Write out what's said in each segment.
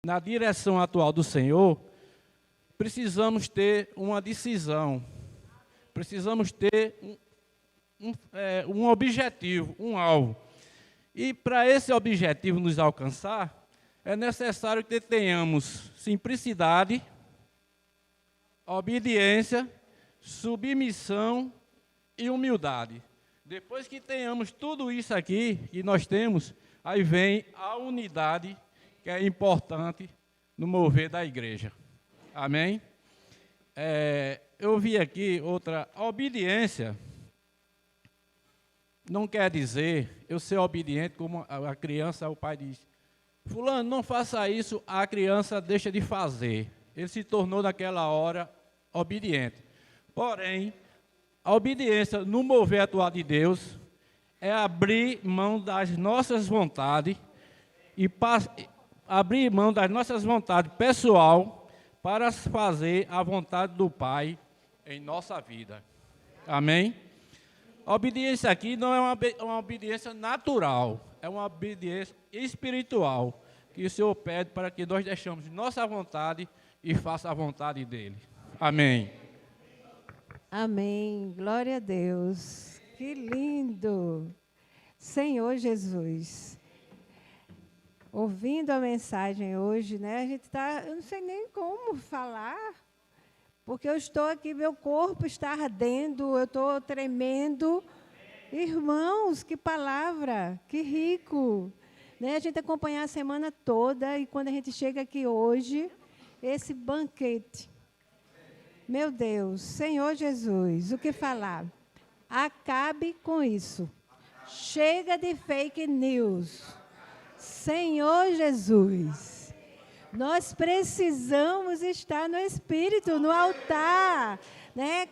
na direção atual do Senhor, precisamos ter uma decisão, precisamos ter um objetivo, um alvo. E para esse objetivo nos alcançar, é necessário que tenhamos simplicidade, obediência, submissão e humildade. Depois que tenhamos tudo isso aqui, que nós temos, aí vem a unidade, que é importante no mover da igreja. Amém? Eu vi aqui outra, obediência não quer dizer eu ser obediente como a criança, o pai diz, fulano, não faça isso, a criança deixa de fazer. Ele se tornou naquela hora obediente. Porém, a obediência no mover atual de Deus é abrir mão das nossas vontades e abrir mão das nossas vontades pessoal para fazer a vontade do Pai em nossa vida. Amém? A obediência aqui não é uma obediência natural, é uma obediência espiritual, que o Senhor pede para que nós deixemos nossa vontade e faça a vontade dEle. Amém. Amém. Glória a Deus. Que lindo. Senhor Jesus. Ouvindo a mensagem hoje, né? A gente está, eu não sei nem como falar, porque eu estou aqui, meu corpo está ardendo, eu estou tremendo. Irmãos, que palavra, que rico. Né? A gente acompanhar a semana toda e quando a gente chega aqui hoje, esse banquete. Meu Deus, Senhor Jesus, o que falar? Acabe com isso. Chega de fake news. Senhor Jesus, nós precisamos estar no Espírito, no altar, né?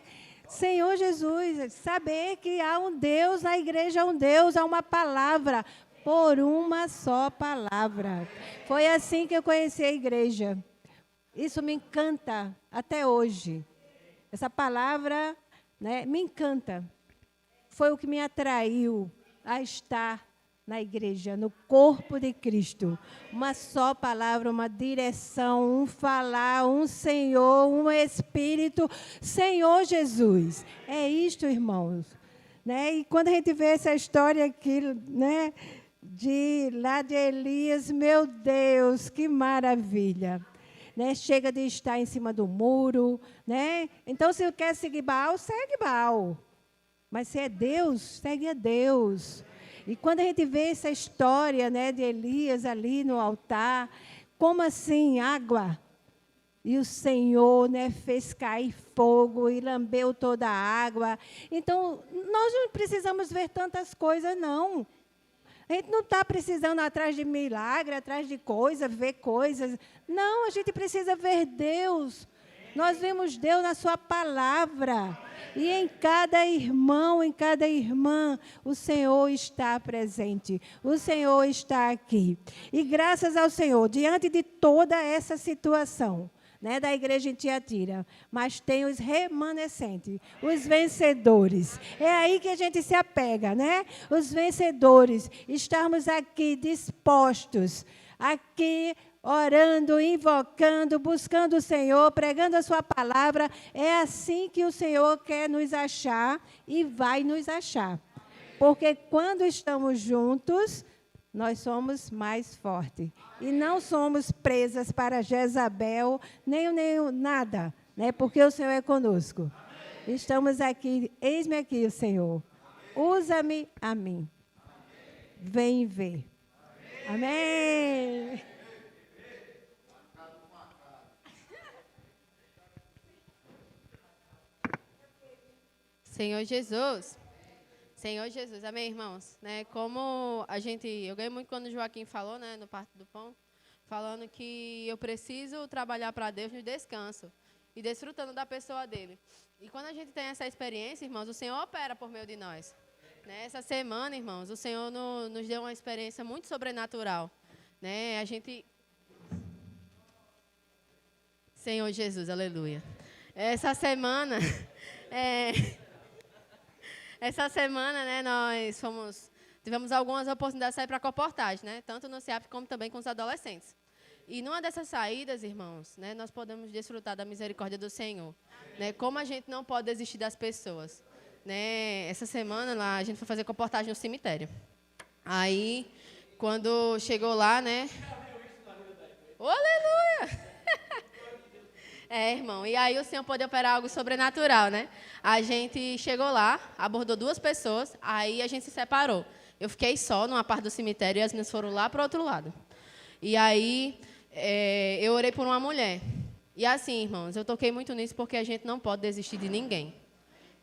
Senhor Jesus, saber que há um Deus, na igreja há um Deus, há uma palavra, por uma só palavra. Foi assim que eu conheci a igreja. Isso me encanta até hoje. Essa palavra, né, me encanta. Foi o que me atraiu a estar na igreja, no corpo de Cristo. Uma só palavra, uma direção, um falar, um Senhor, um Espírito. Senhor Jesus. É isto, irmãos. Né? E quando a gente vê essa história aqui, né, lá de Elias, meu Deus, que maravilha. Né? Chega de estar em cima do muro. Né? Então, se quer seguir Baal, segue Baal. Mas se é Deus, segue a Deus. E quando a gente vê essa história, né, de Elias ali no altar, como assim, água? E o Senhor, né, fez cair fogo e lambeu toda a água. Então, nós não precisamos ver tantas coisas, não. A gente não está precisando atrás de milagre, atrás de coisas, ver coisas. Não, a gente precisa ver Deus. Nós vemos Deus na sua palavra. E em cada irmão, em cada irmã, o Senhor está presente. O Senhor está aqui. E graças ao Senhor, diante de toda essa situação, né, da igreja em Tiatira, mas tem os remanescentes, os vencedores. É aí que a gente se apega, né? Os vencedores. Estarmos aqui dispostos, aqui orando, invocando, buscando o Senhor, pregando a sua palavra. É assim que o Senhor quer nos achar e vai nos achar. Porque quando estamos juntos, nós somos mais fortes. E não somos presas para Jezabel, nem nada, né? Porque o Senhor é conosco. Estamos aqui, eis-me aqui, o Senhor. Usa-me a mim. Vem ver. Amém. Senhor Jesus. Senhor Jesus. Amém, irmãos? Né, como eu ganhei muito quando o Joaquim falou, né, no Parto do Pão, falando que eu preciso trabalhar para Deus no descanso e desfrutando da pessoa dele. E quando a gente tem essa experiência, irmãos, o Senhor opera por meio de nós. Né, essa semana, irmãos, o Senhor nos deu uma experiência muito sobrenatural. Né, a gente... Senhor Jesus, aleluia. Essa semana... Essa semana, né, nós tivemos algumas oportunidades de sair para a comportagem, né, tanto no CEAP como também com os adolescentes. E numa dessas saídas, irmãos, né, nós podemos desfrutar da misericórdia do Senhor. Né? Como a gente não pode desistir das pessoas. Né? Essa semana lá, a gente foi fazer comportagem no cemitério. Aí, quando chegou lá, né? Oh, aleluia! Irmão, e aí o Senhor pode operar algo sobrenatural, né? A gente chegou lá, abordou 2 pessoas, aí a gente se separou. Eu fiquei só numa parte do cemitério e as meninas foram lá para o outro lado. E aí, eu orei por uma mulher. E assim, irmãos, eu toquei muito nisso porque a gente não pode desistir de ninguém.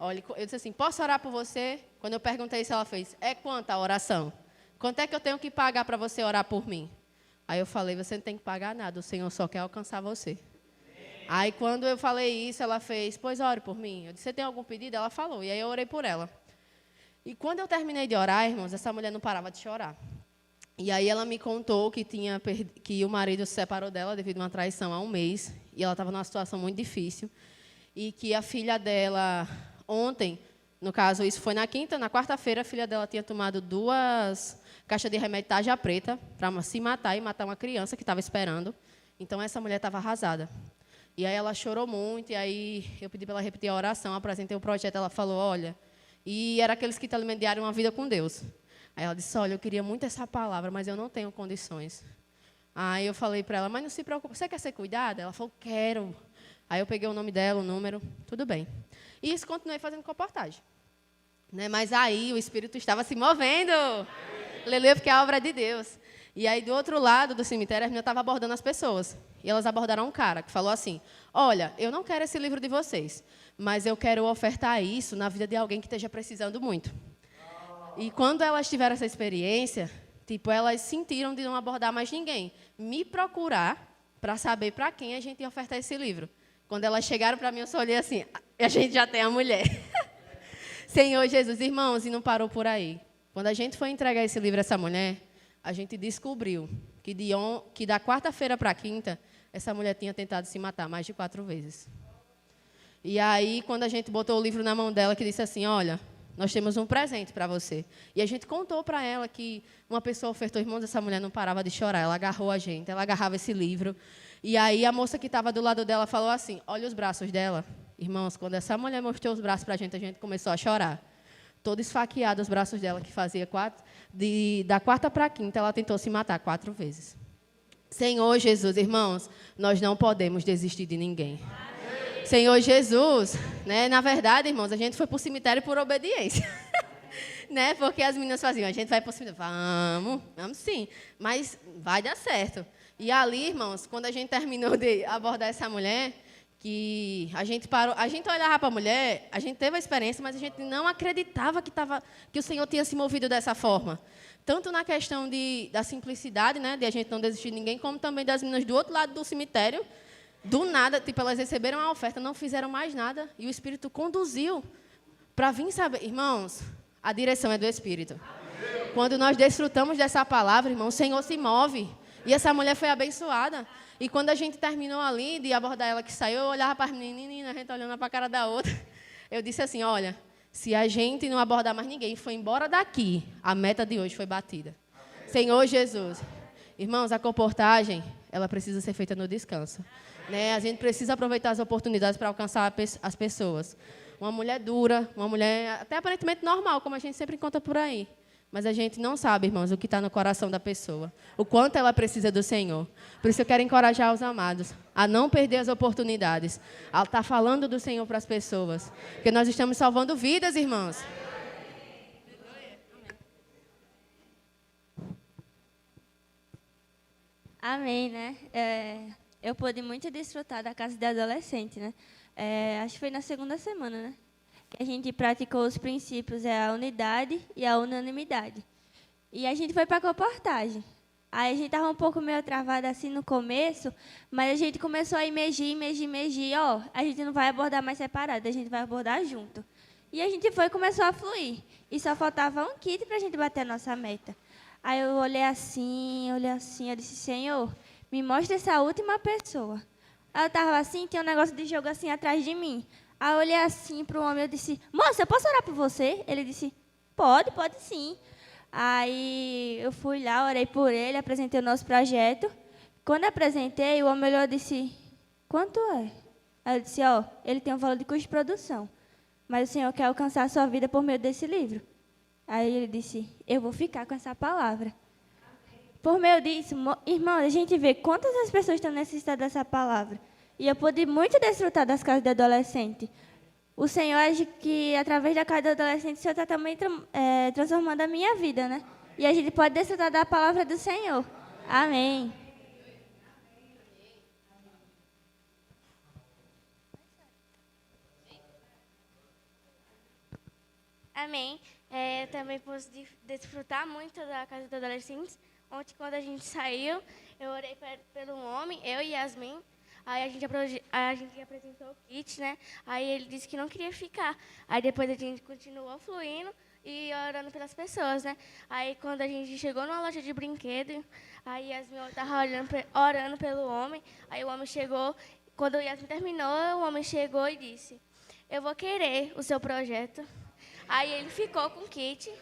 Olha, eu disse assim, posso orar por você? Quando eu perguntei isso, ela fez, quanto a oração? Quanto é que eu tenho que pagar para você orar por mim? Aí eu falei, você não tem que pagar nada, o Senhor só quer alcançar você. Aí, quando eu falei isso, ela fez, pois ore por mim. Eu disse, você tem algum pedido? Ela falou, e aí eu orei por ela. E quando eu terminei de orar, irmãos, essa mulher não parava de chorar. E aí ela me contou que o marido se separou dela devido a uma traição há 1 mês, e ela estava numa situação muito difícil, e que a filha dela, ontem, no caso, isso foi na quinta, na quarta-feira, a filha dela tinha tomado 2 caixas de remédio tarja preta para se matar e matar uma criança que estava esperando. Então, essa mulher estava arrasada. E aí ela chorou muito, e aí eu pedi para ela repetir a oração, apresentei o projeto, ela falou, olha, e era aqueles que intermediaram uma vida com Deus. Aí ela disse, olha, eu queria muito essa palavra, mas eu não tenho condições. Aí eu falei para ela, mas não se preocupe, você quer ser cuidada? Ela falou, quero. Aí eu peguei o nome dela, o número, tudo bem. E isso continuei fazendo comportagem. Né? Mas aí o Espírito estava se movendo. Aleluia, porque é a obra de Deus. E aí, do outro lado do cemitério, a menina estava abordando as pessoas. E elas abordaram um cara que falou assim, olha, eu não quero esse livro de vocês, mas eu quero ofertar isso na vida de alguém que esteja precisando muito. E quando elas tiveram essa experiência, elas sentiram de não abordar mais ninguém. Me procurar para saber para quem a gente ia ofertar esse livro. Quando elas chegaram para mim, eu só olhei assim, a gente já tem a mulher. Senhor Jesus, irmãos, e não parou por aí. Quando a gente foi entregar esse livro a essa mulher, a gente descobriu que da quarta-feira para a quinta, essa mulher tinha tentado se matar mais de 4 vezes. E aí, quando a gente botou o livro na mão dela, que disse assim, olha, nós temos um presente para você. E a gente contou para ela que uma pessoa ofertou, irmãos, essa mulher não parava de chorar, ela agarrou a gente, ela agarrava esse livro. E aí a moça que estava do lado dela falou assim, olha os braços dela. Irmãos, quando essa mulher mostrou os braços para a gente começou a chorar. Todo esfaqueado os braços dela, que fazia da quarta para a quinta, ela tentou se matar 4 vezes. Senhor Jesus, irmãos, nós não podemos desistir de ninguém. Senhor Jesus, né? Na verdade, irmãos, a gente foi para o cemitério por obediência. Né? Porque as meninas faziam, a gente vai para o cemitério. Vamos sim, mas vai dar certo. E ali, irmãos, quando a gente terminou de abordar essa mulher, que a gente parou, a gente olhava para a mulher, a gente teve a experiência, mas a gente não acreditava que o Senhor tinha se movido dessa forma. Tanto na questão da simplicidade, né, de a gente não desistir de ninguém, como também das meninas do outro lado do cemitério. Do nada, elas receberam a oferta, não fizeram mais nada, e o Espírito conduziu para vir saber. Irmãos, a direção é do Espírito. Quando nós desfrutamos dessa palavra, irmão, o Senhor se move. E essa mulher foi abençoada. E quando a gente terminou ali de abordar ela que saiu, eu olhava para as meninas, a gente olhando para a cara da outra. Eu disse assim, olha, se a gente não abordar mais ninguém e foi embora daqui, a meta de hoje foi batida. Amém. Senhor Jesus. Irmãos, a comportagem, ela precisa ser feita no descanso. Né? A gente precisa aproveitar as oportunidades para alcançar as pessoas. Uma mulher dura, uma mulher até aparentemente normal, como a gente sempre encontra por aí. Mas a gente não sabe, irmãos, o que está no coração da pessoa. O quanto ela precisa do Senhor. Por isso eu quero encorajar os amados a não perder as oportunidades. A estar falando do Senhor para as pessoas. Porque nós estamos salvando vidas, irmãos. Amém, né? Eu pude muito desfrutar da casa de adolescente, né? Acho que foi na segunda semana, né? Que a gente praticou os princípios, a unidade e a unanimidade. E a gente foi para a comportagem. Aí a gente estava um pouco meio travado assim no começo, mas a gente começou a imergir. Ó, a gente não vai abordar mais separado, a gente vai abordar junto. E a gente foi e começou a fluir. E só faltava um kit para a gente bater a nossa meta. Aí eu olhei assim, eu disse, Senhor, me mostra essa última pessoa. Ela estava assim, tinha um negócio de jogo assim atrás de mim. Aí eu olhei assim para o homem, eu disse, moça, eu posso orar por você? Ele disse, pode sim. Aí eu fui lá, orei por ele, apresentei o nosso projeto, Quando eu apresentei, o homem olhou e disse, quanto é? Aí eu disse, ele tem um valor de custo de produção, mas o Senhor quer alcançar a sua vida por meio desse livro. Aí ele disse, eu vou ficar com essa palavra. Por meio disso, irmãos, a gente vê quantas as pessoas estão necessitadas dessa palavra. E eu pude muito desfrutar das casas de adolescente. O Senhor, acho que através da casa de adolescente, o Senhor está também transformando a minha vida, né? E a gente pode desfrutar da palavra do Senhor. Amém. Amém. Eu também pude desfrutar muito da casa dos adolescentes. Ontem, quando a gente saiu, eu orei pelo homem, eu e Yasmin. Aí a gente apresentou o kit, né? Aí ele disse que não queria ficar. Aí depois a gente continuou fluindo e orando pelas pessoas, né? Aí quando a gente chegou numa loja de brinquedo, aí Yasmin estava orando pelo homem. Aí o homem chegou, quando o Yasmin terminou, o homem chegou e disse, eu vou querer o seu projeto. Aí ele ficou com o kit.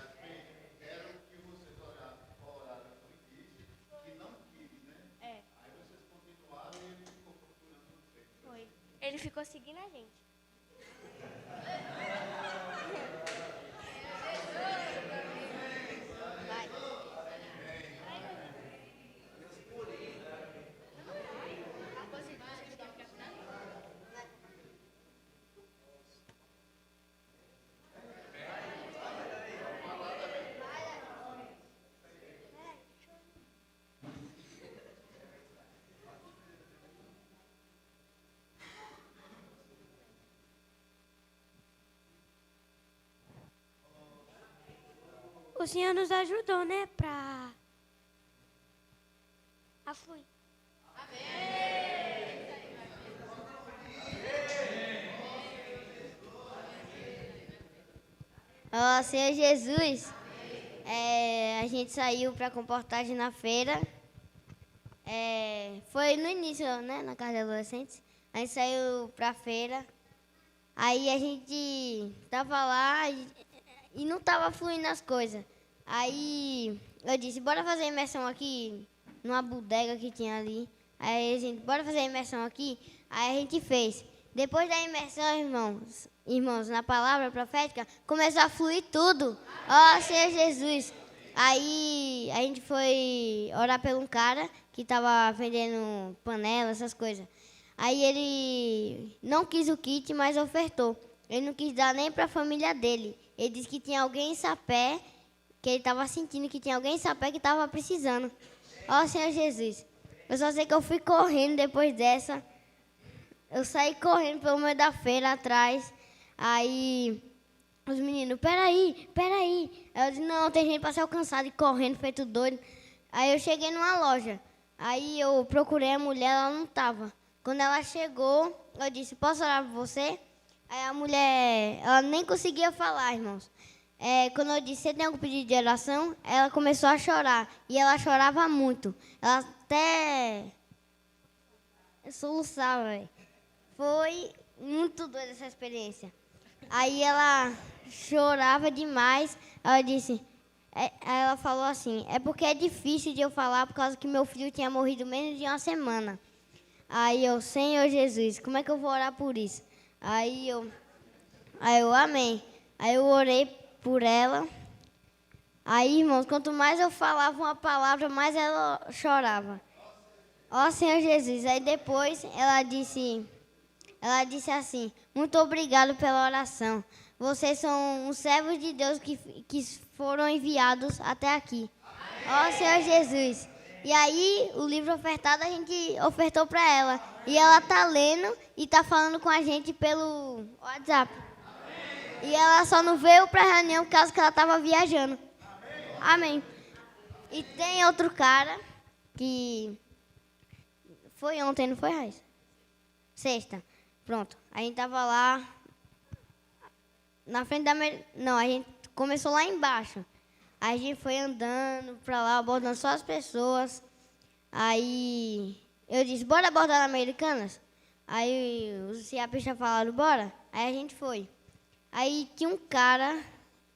Ele ficou seguindo a gente. Vai. O Senhor nos ajudou, né, a fluir. Ó, Senhor Jesus, a gente saiu para comportagem na feira. Foi no início, né, na casa de adolescentes. A gente saiu para a feira. Aí a gente tava lá e não tava fluindo as coisas. Aí eu disse, bora fazer imersão aqui, numa bodega que tinha ali. Aí a gente, bora fazer imersão aqui. Aí a gente fez. Depois da imersão, irmãos, na palavra profética, começou a fluir tudo. Ó, Senhor Jesus. Aí a gente foi orar por um cara que estava vendendo panela, essas coisas. Aí ele não quis o kit, mas ofertou. Ele não quis dar nem para a família dele. Ele disse que tinha alguém em Sapé, que ele estava sentindo que tinha alguém em Sapé que estava precisando. Ó, Senhor Jesus. Eu só sei que eu fui correndo depois dessa. Eu saí correndo pelo meio da feira atrás. Aí os meninos, peraí. Aí eu disse, não, tem gente para ser alcançada e correndo, feito doido. Aí eu cheguei numa loja. Aí eu procurei a mulher, ela não estava. Quando ela chegou, eu disse, posso orar por você? Aí a mulher, ela nem conseguia falar, irmãos. Quando eu disse, você tem algum pedido de oração? Ela começou a chorar. E ela chorava muito. Ela até soluçava, velho. Foi muito doida essa experiência. Aí ela chorava demais. Ela disse, ela falou assim, é porque é difícil de eu falar por causa que meu filho tinha morrido menos de uma semana. Aí eu, Senhor Jesus, como é que eu vou orar por isso? Aí eu, amém. Aí eu orei por ela. Aí, irmãos, quanto mais eu falava uma palavra, mais ela chorava. Ó, Senhor Jesus. Aí depois ela disse assim, muito obrigado pela oração. Vocês são os servos de Deus que foram enviados até aqui. Ó, Senhor Jesus. E aí, o livro ofertado, a gente ofertou para ela. E ela tá lendo e tá falando com a gente pelo WhatsApp. E ela só não veio para a reunião por causa que ela estava viajando. Amém. E tem outro cara que... Foi ontem, não foi, Raíssa? Sexta. Pronto. A gente tava lá na frente da... Não, a gente começou lá embaixo. Aí a gente foi andando para lá, abordando só as pessoas. Aí eu disse, bora abordar na Americanas? Aí os ciapistas falaram, bora. Aí a gente foi. Aí tinha um cara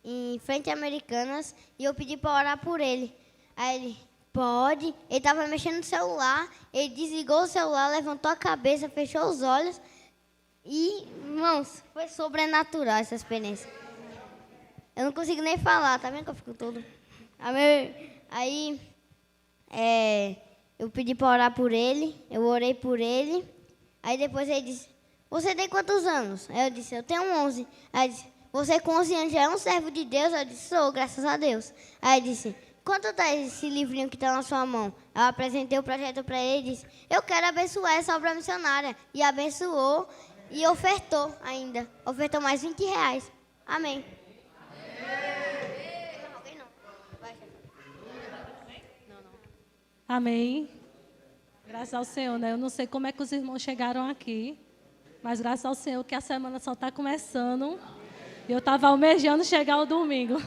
em frente a Americanas e eu pedi para orar por ele. Aí ele, Pode. Ele estava mexendo no celular, ele desligou o celular, levantou a cabeça, fechou os olhos e, irmãos, foi sobrenatural essa experiência. Eu não consigo nem falar, tá vendo que eu fico todo... Aí eu pedi para orar por ele, eu orei por ele, aí depois ele disse, você tem quantos anos? Aí eu disse, eu tenho 11. Aí ele disse, você com 11 anos já é um servo de Deus? Eu disse, sou, graças a Deus. Aí ele disse, quanto está esse livrinho que está na sua mão? Eu apresentei o projeto para ele e disse, eu quero abençoar essa obra missionária. E abençoou e ofertou ainda. Ofertou mais R$20. Amém. Amém. Graças ao Senhor, né? Eu não sei como é que os irmãos chegaram aqui, mas graças ao Senhor que a semana só está começando. Eu estava almejando chegar o domingo.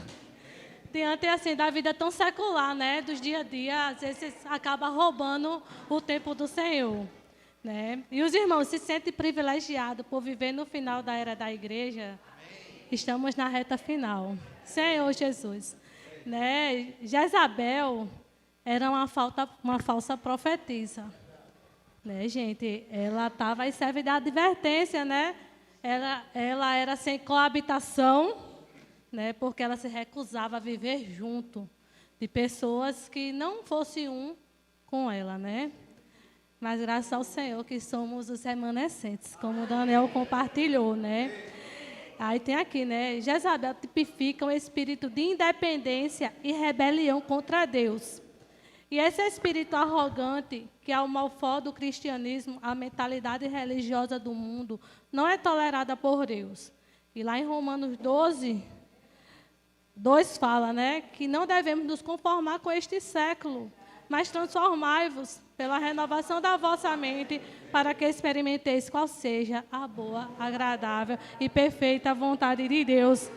Diante, assim, da vida tão secular, né? Dos dia a dia, às vezes acaba roubando o tempo do Senhor, né? E os irmãos se sentem privilegiados por viver no final da era da igreja. Estamos na reta final. Senhor Jesus, né? Jezabel era uma falsa profetisa, né, gente? Ela estava e serve de advertência, né? Ela era sem coabitação, né? Porque ela se recusava a viver junto de pessoas que não fossem um com ela, né? Mas graças ao Senhor que somos os remanescentes, como o Daniel compartilhou, né? Aí tem aqui, né? Jezabel tipifica um espírito de independência e rebelião contra Deus. E esse espírito arrogante, que é o malfó do cristianismo, a mentalidade religiosa do mundo, não é tolerada por Deus. E lá em Romanos 12, 2 fala, né, que não devemos nos conformar com este século, mas transformai-vos pela renovação da vossa mente, para que experimenteis qual seja a boa, agradável e perfeita vontade de Deus.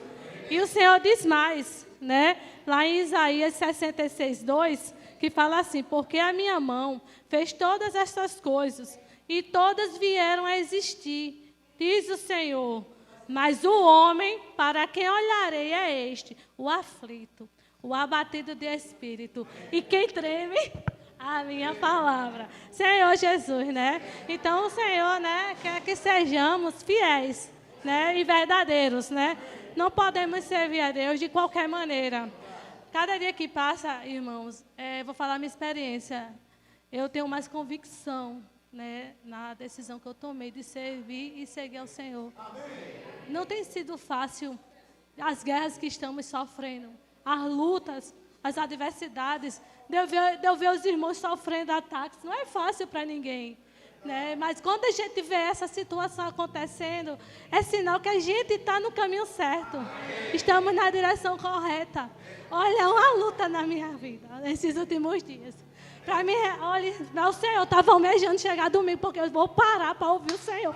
E o Senhor diz mais, né, lá em Isaías 66, 2, que fala assim, porque a minha mão fez todas estas coisas, e todas vieram a existir, diz o Senhor. Mas o homem, para quem olharei, é este, o aflito, o abatido de espírito, e quem treme a minha palavra. Senhor Jesus, né? Então o Senhor, né, quer que sejamos fiéis, né, e verdadeiros, né? Não podemos servir a Deus de qualquer maneira. Cada dia que passa, irmãos, vou falar minha experiência, eu tenho mais convicção, né, na decisão que eu tomei de servir e seguir ao Senhor. Não tem sido fácil as guerras que estamos sofrendo, as lutas, as adversidades, de eu ver os irmãos sofrendo ataques. Não é fácil para ninguém, né? Mas quando a gente vê essa situação acontecendo, é sinal que a gente está no caminho certo. Estamos na direção correta. Olha, é uma luta na minha vida, nesses últimos dias. Para mim, olha, o Senhor estava almejando chegar domingo, porque eu vou parar para ouvir o Senhor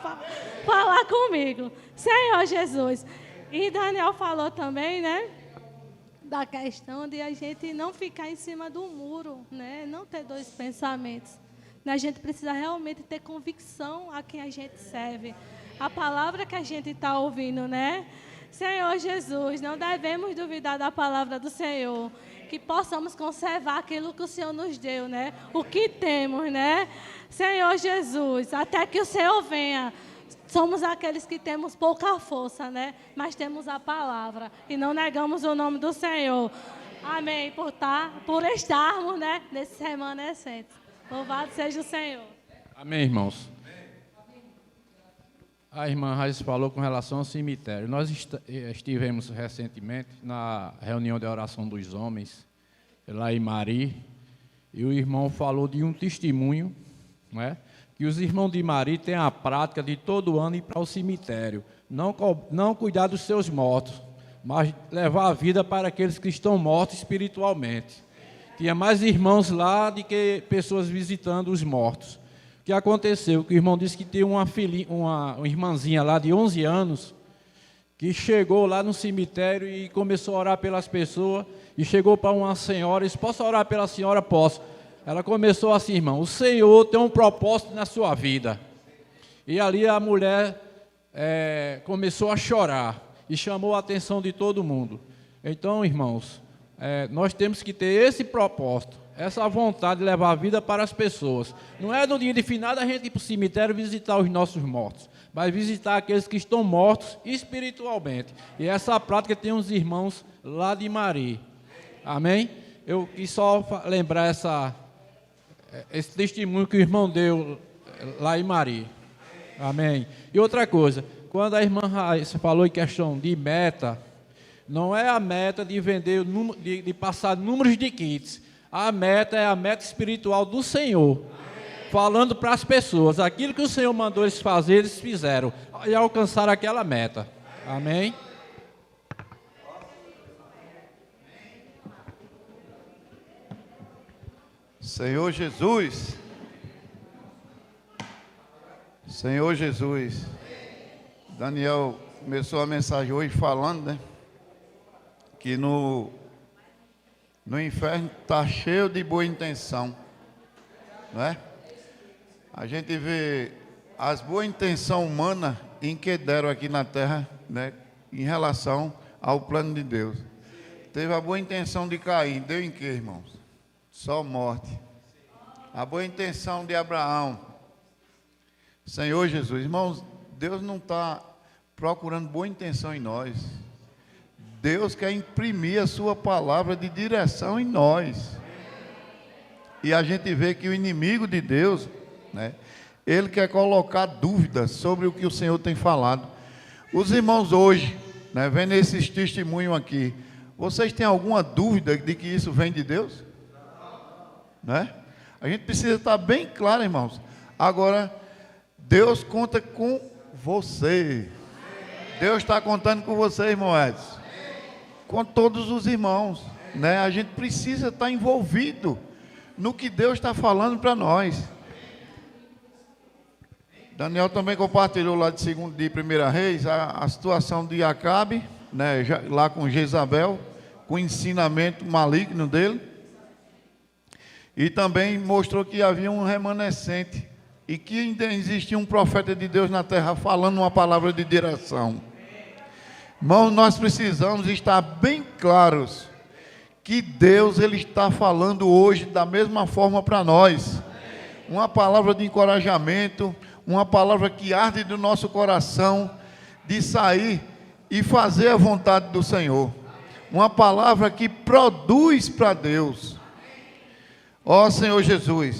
falar comigo. Senhor Jesus. E Daniel falou também, né, da questão de a gente não ficar em cima do muro, né, não ter dois pensamentos. A gente precisa realmente ter convicção a quem a gente serve. A palavra que a gente está ouvindo, né? Senhor Jesus, não devemos duvidar da palavra do Senhor. Que possamos conservar aquilo que o Senhor nos deu, né? O que temos, né? Senhor Jesus, até que o Senhor venha. Somos aqueles que temos pouca força, né? Mas temos a palavra e não negamos o nome do Senhor. Amém. Por estarmos, né, nesses remanescentes. Louvado seja o Senhor. Amém, irmãos. A irmã Raiz falou com relação ao cemitério. Nós estivemos recentemente na reunião de oração dos homens, lá em Mari, e o irmão falou de um testemunho, né, que os irmãos de Mari têm a prática de todo ano ir para o cemitério, não cuidar dos seus mortos, mas levar a vida para aqueles que estão mortos espiritualmente. Tinha mais irmãos lá do que pessoas visitando os mortos. O que aconteceu? Que o irmão disse que tem uma irmãzinha lá de 11 anos que chegou lá no cemitério e começou a orar pelas pessoas e chegou para uma senhora e disse, posso orar pela senhora? Posso. Ela começou assim, irmão, o Senhor tem um propósito na sua vida. E ali a mulher começou a chorar e chamou a atenção de todo mundo. Então, irmãos, nós temos que ter esse propósito, essa vontade de levar a vida para as pessoas. Não é no dia de finado a gente ir para o cemitério visitar os nossos mortos, mas visitar aqueles que estão mortos espiritualmente. E essa prática tem uns irmãos lá de Mari. Amém? Eu quis só lembrar esse testemunho que o irmão deu lá em Mari. Amém? E outra coisa, quando a irmã Raíssa falou em questão de meta, não é a meta de vender, de passar números de kits. A meta é a meta espiritual do Senhor. Falando para as pessoas, aquilo que o Senhor mandou eles fazer, eles fizeram. E alcançaram aquela meta. Amém? Senhor Jesus. Senhor Jesus. Daniel começou a mensagem hoje falando, né? Que no inferno está cheio de boa intenção, não é? A gente vê as boas intenções humanas em que deram aqui na terra, né? Em relação ao plano de Deus. Teve a boa intenção de Caim, deu em quê, irmãos? Só morte. A boa intenção de Abraão. Senhor Jesus, irmãos, Deus não está procurando boa intenção em nós. Deus quer imprimir a sua palavra de direção em nós. E a gente vê que o inimigo de Deus, né, ele quer colocar dúvidas sobre o que o Senhor tem falado. Os irmãos hoje, né, vendo esses testemunhos aqui, vocês têm alguma dúvida de que isso vem de Deus? Né? A gente precisa estar bem claro, irmãos. Agora, Deus conta com você. Deus está contando com você, irmão Edson. Com todos os irmãos, né? A gente precisa estar envolvido no que Deus está falando para nós. Daniel também compartilhou lá de 1 Reis a situação de Acabe, né? Lá com Jezabel, com o ensinamento maligno dele. E também mostrou que havia um remanescente e que ainda existia um profeta de Deus na terra falando uma palavra de direção. Irmãos, nós precisamos estar bem claros que Deus ele está falando hoje da mesma forma para nós. Uma palavra de encorajamento, uma palavra que arde do nosso coração, de sair e fazer a vontade do Senhor. Uma palavra que produz para Deus. Ó Senhor Jesus,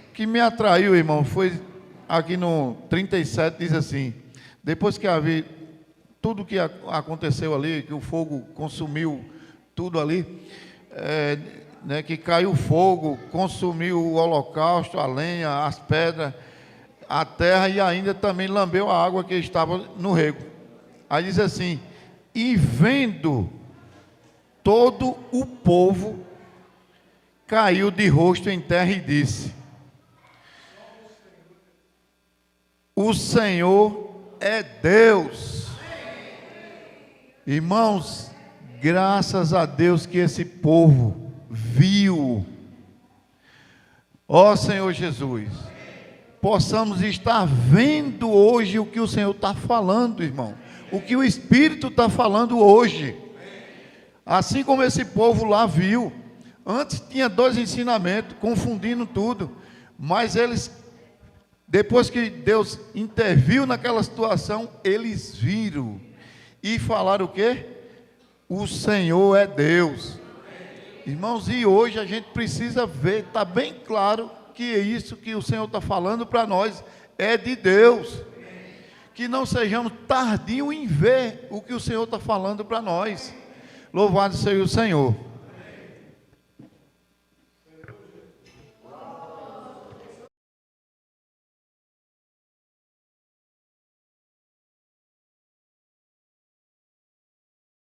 o que me atraiu, irmão, foi aqui no 37, diz assim: depois que havia tudo que aconteceu ali, que o fogo consumiu tudo ali, né, que caiu fogo, consumiu o holocausto, a lenha, as pedras, a terra e ainda também lambeu a água que estava no rego. Aí diz assim: e vendo todo o povo, caiu de rosto em terra e disse: o Senhor é Deus. Irmãos, graças a Deus que esse povo viu. Ó Senhor Jesus, possamos estar vendo hoje o que o Senhor está falando, irmão. O que o Espírito está falando hoje. Assim como esse povo lá viu. Antes tinha dois ensinamentos, confundindo tudo. Mas eles, depois que Deus interviu naquela situação, eles viram. E falaram o quê? O Senhor é Deus. Irmãos, e hoje a gente precisa ver, está bem claro que é isso que o Senhor está falando para nós, é de Deus. Que não sejamos tardios em ver o que o Senhor está falando para nós. Louvado seja o Senhor.